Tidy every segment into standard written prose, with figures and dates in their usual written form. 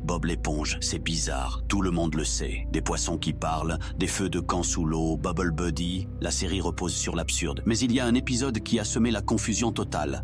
Bob l'éponge, c'est bizarre, tout le monde le sait. Des poissons qui parlent, des feux de camp sous l'eau, Bubble Buddy, la série repose sur l'absurde. Mais il y a un épisode qui a semé la confusion totale.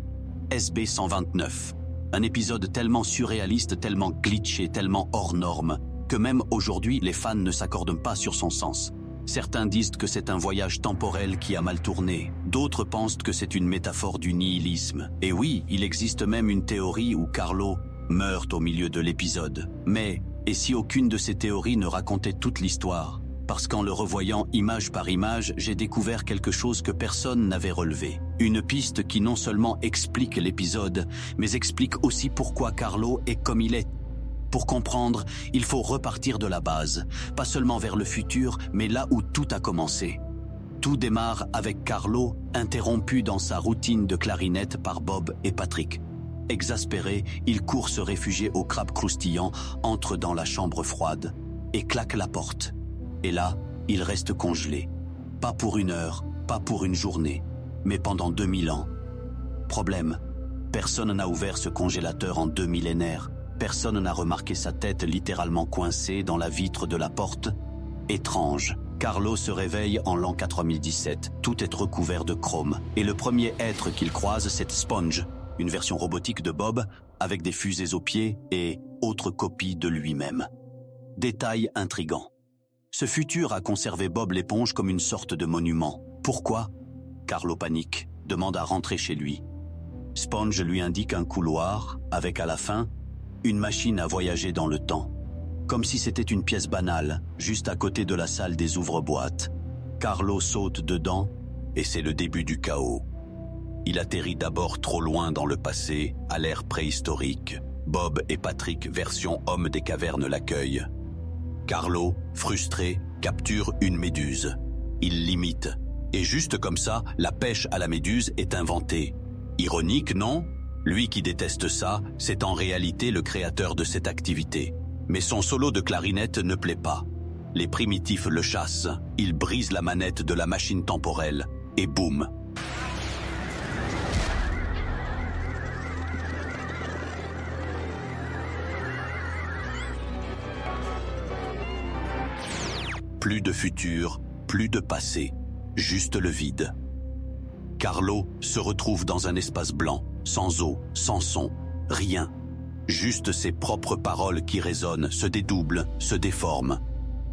SB 129. Un épisode tellement surréaliste, tellement glitché, tellement hors norme, que même aujourd'hui, les fans ne s'accordent pas sur son sens. Certains disent que c'est un voyage temporel qui a mal tourné. D'autres pensent que c'est une métaphore du nihilisme. Et oui, il existe même une théorie où Carlo meurt au milieu de l'épisode. Mais, et si aucune de ces théories ne racontait toute l'histoire? Parce qu'en le revoyant image par image, j'ai découvert quelque chose que personne n'avait relevé. Une piste qui non seulement explique l'épisode, mais explique aussi pourquoi Carlo est comme il est. Pour comprendre, il faut repartir de la base, pas seulement vers le futur, mais là où tout a commencé. Tout démarre avec Carlo, interrompu dans sa routine de clarinette par Bob et Patrick. Exaspéré, il court se réfugier au crabe croustillant, entre dans la chambre froide et claque la porte. Et là, il reste congelé. Pas pour 1 heure, pas pour une journée, mais pendant 2000 ans. Problème, personne n'a ouvert ce congélateur en 2 millénaires. Personne n'a remarqué sa tête littéralement coincée dans la vitre de la porte. Étrange. Carlo se réveille en l'an 4017. Tout est recouvert de chrome. Et le premier être qu'il croise, c'est Sponge, une version robotique de Bob, avec des fusées aux pieds et autre copie de lui-même. Détail intrigant. Ce futur a conservé Bob l'éponge comme une sorte de monument. Pourquoi? Carlo panique, demande à rentrer chez lui. Sponge lui indique un couloir, avec à la fin une machine à voyager dans le temps. Comme si c'était une pièce banale, juste à côté de la salle des ouvre-boîtes. Carlo saute dedans, et c'est le début du chaos. Il atterrit d'abord trop loin dans le passé, à l'ère préhistorique. Bob et Patrick, version homme des cavernes, l'accueillent. Carlo, frustré, capture une méduse. Il l'imite. Et juste comme ça, la pêche à la méduse est inventée. Ironique, non? Lui qui déteste ça, c'est en réalité le créateur de cette activité. Mais son solo de clarinette ne plaît pas. Les primitifs le chassent, il brise la manette de la machine temporelle, et boum. Plus de futur, plus de passé, juste le vide. Carlo se retrouve dans un espace blanc, sans eau, sans son, rien. Juste ses propres paroles qui résonnent, se dédoublent, se déforment.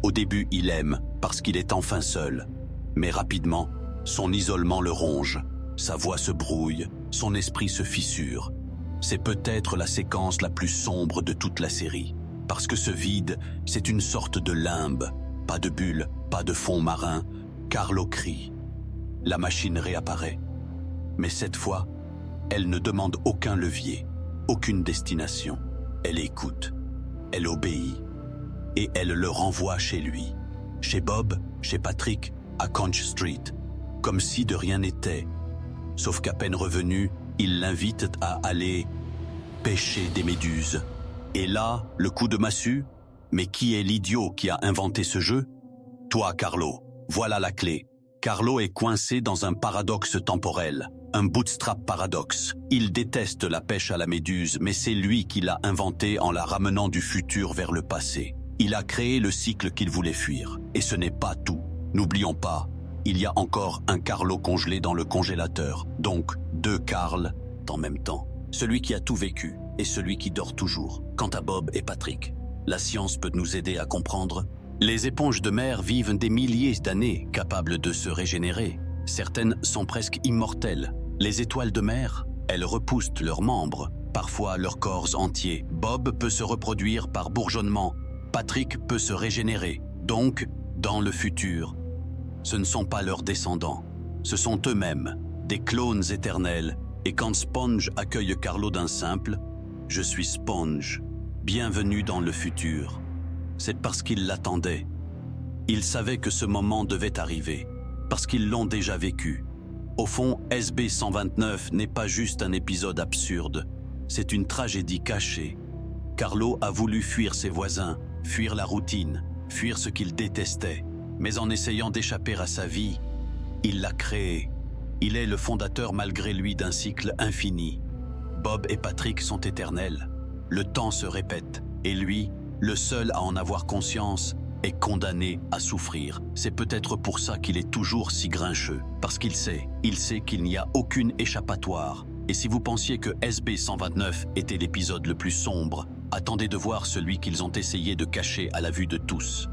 Au début, il aime, parce qu'il est enfin seul. Mais rapidement, son isolement le ronge. Sa voix se brouille, son esprit se fissure. C'est peut-être la séquence la plus sombre de toute la série. Parce que ce vide, c'est une sorte de limbe. Pas de bulle, pas de fond marin. Carlo crie. La machine réapparaît. Mais cette fois, elle ne demande aucun levier, aucune destination. Elle écoute, elle obéit, et elle le renvoie chez lui, chez Bob, chez Patrick, à Conch Street, comme si de rien n'était. Sauf qu'à peine revenu, il l'invite à aller pêcher des méduses. Et là, le coup de massue? Mais qui est l'idiot qui a inventé ce jeu? Toi, Carlo, voilà la clé. Carlo est coincé dans un paradoxe temporel, un bootstrap paradoxe. Il déteste la pêche à la méduse, mais c'est lui qui l'a inventée en la ramenant du futur vers le passé. Il a créé le cycle qu'il voulait fuir. Et ce n'est pas tout. N'oublions pas, il y a encore un Carlo congelé dans le congélateur. Donc, 2 Carl en même temps. Celui qui a tout vécu et celui qui dort toujours. Quant à Bob et Patrick, la science peut nous aider à comprendre. Les éponges de mer vivent des milliers d'années, capables de se régénérer. Certaines sont presque immortelles. Les étoiles de mer, elles repoussent leurs membres, parfois leurs corps entiers. Bob peut se reproduire par bourgeonnement. Patrick peut se régénérer. Donc, dans le futur, ce ne sont pas leurs descendants. Ce sont eux-mêmes, des clones éternels. Et quand Sponge accueille Carlo d'un simple « Je suis Sponge, bienvenue dans le futur », c'est parce qu'ils l'attendaient. Ils savaient que ce moment devait arriver, parce qu'ils l'ont déjà vécu. Au fond, SB 129 n'est pas juste un épisode absurde, c'est une tragédie cachée. Carlo a voulu fuir ses voisins, fuir la routine, fuir ce qu'il détestait. Mais en essayant d'échapper à sa vie, il l'a créée. Il est le fondateur malgré lui d'un cycle infini. Bob et Patrick sont éternels. Le temps se répète, et lui, Le seul à en avoir conscience est condamné à souffrir. C'est peut-être pour ça qu'il est toujours si grincheux. Parce qu'il sait qu'il n'y a aucune échappatoire. Et si vous pensiez que SB129 était l'épisode le plus sombre, attendez de voir celui qu'ils ont essayé de cacher à la vue de tous.